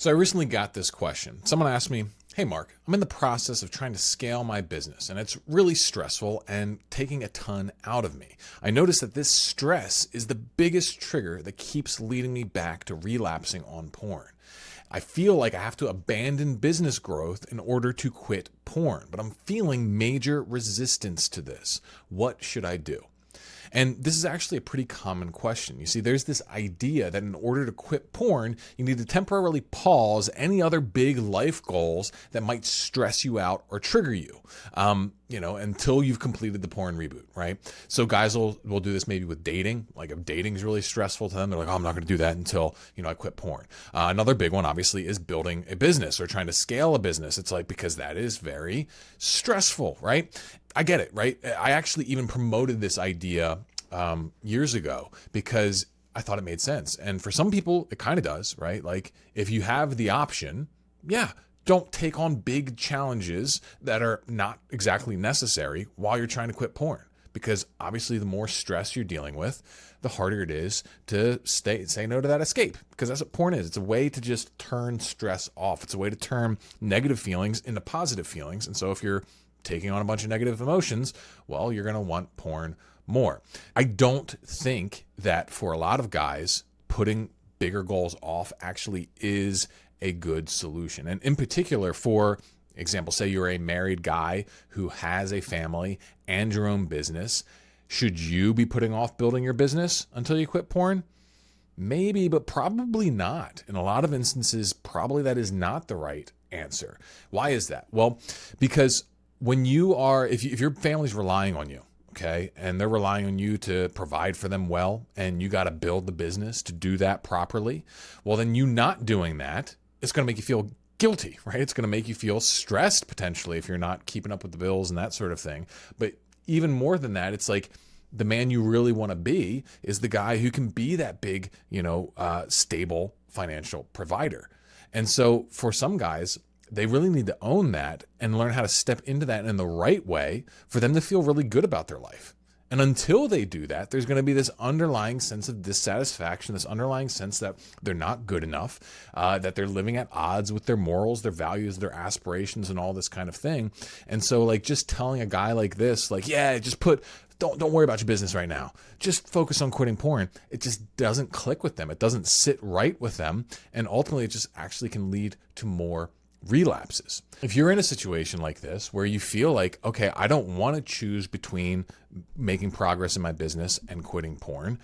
So I recently got this question. Someone asked me, "Hey Mark, I'm in the process of trying to scale my business and it's really stressful and taking a ton out of me. I noticed that this stress is the biggest trigger that keeps leading me back to relapsing on porn. I feel like I have to abandon business growth in order to quit porn, but I'm feeling major resistance to this. What should I do?" And this is actually a pretty common question. You see, there's this idea that in order to quit porn, you need to temporarily pause any other big life goals that might stress you out or trigger you, until you've completed the porn reboot, right? So guys will do this maybe with dating. Like if dating is really stressful to them, they're like, "Oh, I'm not going to do that until, I quit porn." Another big one, obviously, is building a business or trying to scale a business. It's like, because that is very stressful, right? I get it, right? I actually even promoted this idea years ago because I thought it made sense. And for some people, it kind of does, right? Like if you have the option, don't take on big challenges that are not exactly necessary while you're trying to quit porn. Because obviously the more stress you're dealing with, the harder it is to say no to that escape. Because that's what porn is. It's a way to just turn stress off. It's a way to turn negative feelings into positive feelings. And so if you're taking on a bunch of negative emotions, well, you're going to want porn more. I don't think that for a lot of guys, putting bigger goals off actually is a good solution. And in particular, for example, say you're a married guy who has a family and your own business. Should you be putting off building your business until you quit porn? Maybe, but probably not. In a lot of instances, probably that is not the right answer. Why is that? Well, because when if your family's relying on you, okay, and they're relying on you to provide for them well, and you got to build the business to do that properly, well, then you not doing that, it's going to make you feel guilty, right? It's going to make you feel stressed potentially if you're not keeping up with the bills and that sort of thing. But even more than that, it's like the man you really want to be is the guy who can be that big, stable financial provider. And so for some guys, they really need to own that and learn how to step into that in the right way for them to feel really good about their life. And until they do that, there's going to be this underlying sense of dissatisfaction, this underlying sense that they're not good enough, that they're living at odds with their morals, their values, their aspirations, and all this kind of thing. And so like just telling a guy like this, like, don't worry about your business right now. Just focus on quitting porn. It just doesn't click with them. It doesn't sit right with them. And ultimately, it just actually can lead to more relapses. If you're in a situation like this where you feel like, okay, I don't want to choose between making progress in my business and quitting porn,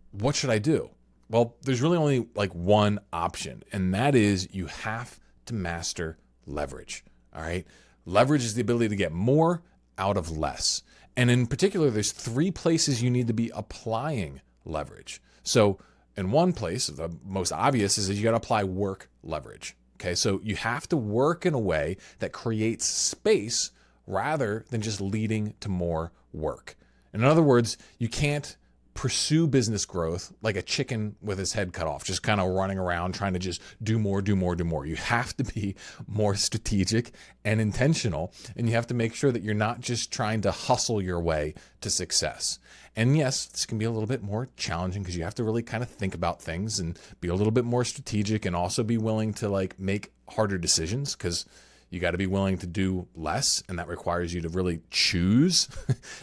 what should I do? Well, there's really only like one option, and that is you have to master leverage. All right. Leverage is the ability to get more out of less. And in particular, there's 3 places you need to be applying leverage. So in one place, the most obvious is that you got to apply work leverage. Okay, so you have to work in a way that creates space rather than just leading to more work. In other words, you can't pursue business growth like a chicken with his head cut off, just kind of running around trying to just do more. You have to be more strategic and intentional, and you have to make sure that you're not just trying to hustle your way to success. And yes, this can be a little bit more challenging because you have to really kind of think about things and be a little bit more strategic, and also be willing to like make harder decisions, because you got to be willing to do less, and that requires you to really choose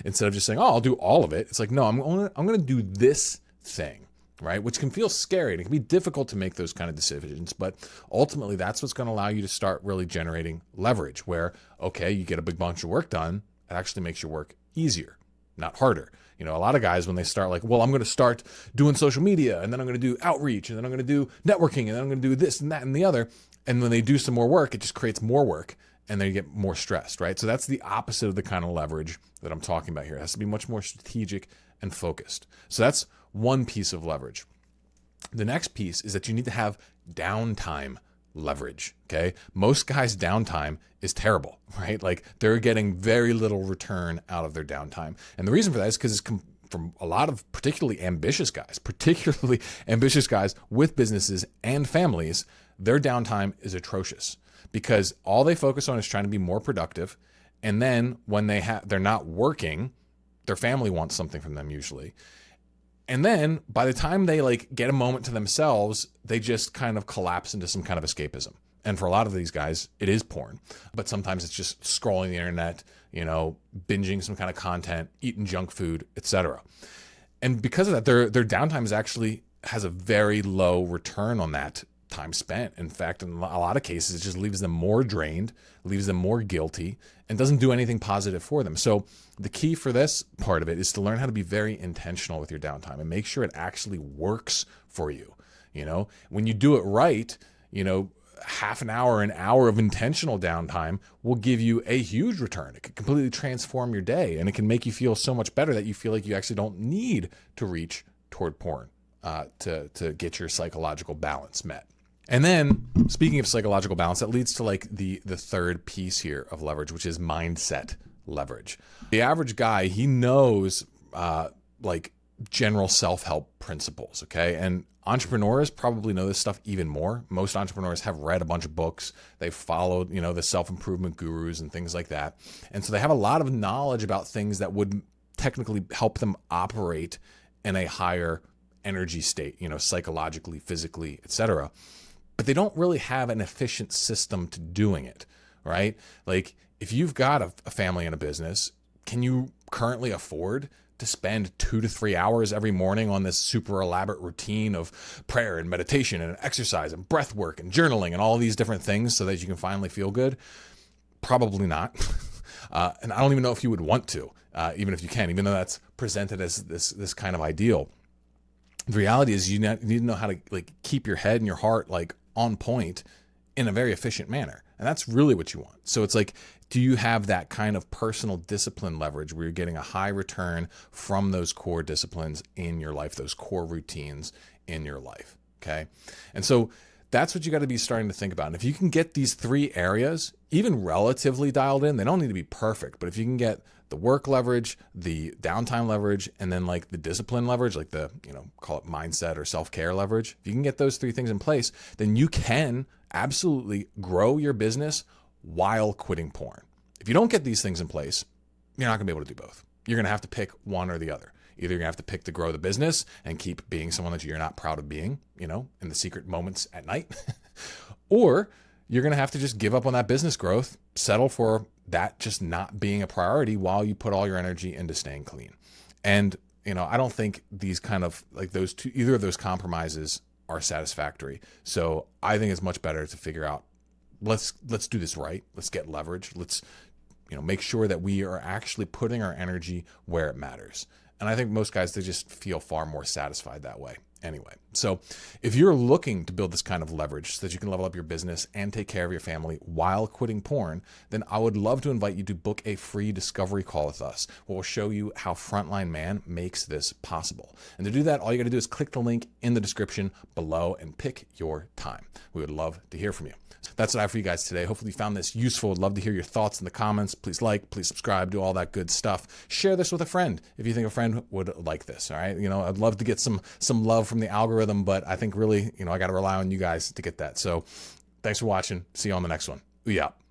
instead of just saying, "Oh, I'll do all of it." It's like, no, I'm going to do this thing, right? Which can feel scary, and it can be difficult to make those kind of decisions, but ultimately that's what's going to allow you to start really generating leverage where, okay, you get a big bunch of work done. It actually makes your work easier, not harder. A lot of guys, when they start like, well, I'm going to start doing social media, and then I'm going to do outreach, and then I'm going to do networking, and then I'm going to do this and that and the other. And when they do some more work, it just creates more work, and they get more stressed, right? So that's the opposite of the kind of leverage that I'm talking about here. It has to be much more strategic and focused. So that's one piece of leverage. The next piece is that you need to have downtime leverage, okay? Most guys' downtime is terrible, right? Like they're getting very little return out of their downtime. And the reason for that is because it's from a lot of particularly ambitious guys with businesses and families. Their downtime is atrocious because all they focus on is trying to be more productive. And then when they're not working, their family wants something from them usually. And then by the time they like get a moment to themselves, they just kind of collapse into some kind of escapism. And for a lot of these guys, it is porn, but sometimes it's just scrolling the internet, binging some kind of content, eating junk food, etc. And because of that, their downtime is actually has a very low return on that time spent. In fact, in a lot of cases, it just leaves them more drained, leaves them more guilty, and doesn't do anything positive for them. So the key for this part of it is to learn how to be very intentional with your downtime and make sure it actually works for you. When you do it right, half an hour of intentional downtime will give you a huge return. It can completely transform your day, and it can make you feel so much better that you feel like you actually don't need to reach toward porn to get your psychological balance met. And then, speaking of psychological balance, that leads to like the third piece here of leverage, which is mindset leverage. The average guy, he knows like general self-help principles, okay? And entrepreneurs probably know this stuff even more. Most entrepreneurs have read a bunch of books. They've followed, the self-improvement gurus and things like that. And so they have a lot of knowledge about things that would technically help them operate in a higher energy state, psychologically, physically, etc. But they don't really have an efficient system to doing it, right? Like if you've got a family and a business, can you currently afford to spend 2 to 3 hours every morning on this super elaborate routine of prayer and meditation and exercise and breath work and journaling and all these different things so that you can finally feel good? Probably not. And I don't even know if you would want to, even if you can, even though that's presented as this kind of ideal. The reality is you need to know how to like keep your head and your heart like on point in a very efficient manner. And that's really what you want. So it's like, do you have that kind of personal discipline leverage where you're getting a high return from those core disciplines in your life, those core routines in your life? Okay. And so that's what you got to be starting to think about. And if you can get these 3 areas, even relatively dialed in, they don't need to be perfect, but if you can get the work leverage, the downtime leverage, and then like the discipline leverage, like the, call it mindset or self-care leverage, if you can get those 3 things in place, then you can absolutely grow your business while quitting porn. If you don't get these things in place, you're not gonna be able to do both. You're gonna have to pick one or the other. Either you're gonna have to pick to grow the business and keep being someone that you're not proud of being, in the secret moments at night, or you're gonna have to just give up on that business growth, settle for that just not being a priority while you put all your energy into staying clean. And, I don't think these kind of like either of those compromises are satisfactory. So I think it's much better to figure out, let's do this right. Let's get leverage. Let's, make sure that we are actually putting our energy where it matters. And I think most guys, they just feel far more satisfied that way. Anyway, so if you're looking to build this kind of leverage so that you can level up your business and take care of your family while quitting porn, then I would love to invite you to book a free discovery call with us, where we'll show you how Frontline Man makes this possible. And to do that, all you got to do is click the link in the description below and pick your time. We would love to hear from you. That's what I have for you guys today. Hopefully you found this useful. I'd love to hear your thoughts in the comments. Please like, please subscribe, do all that good stuff. Share this with a friend if you think a friend would like this. All right. I'd love to get some love from the algorithm, but I think really, I got to rely on you guys to get that. So thanks for watching. See you on the next one. Yeah.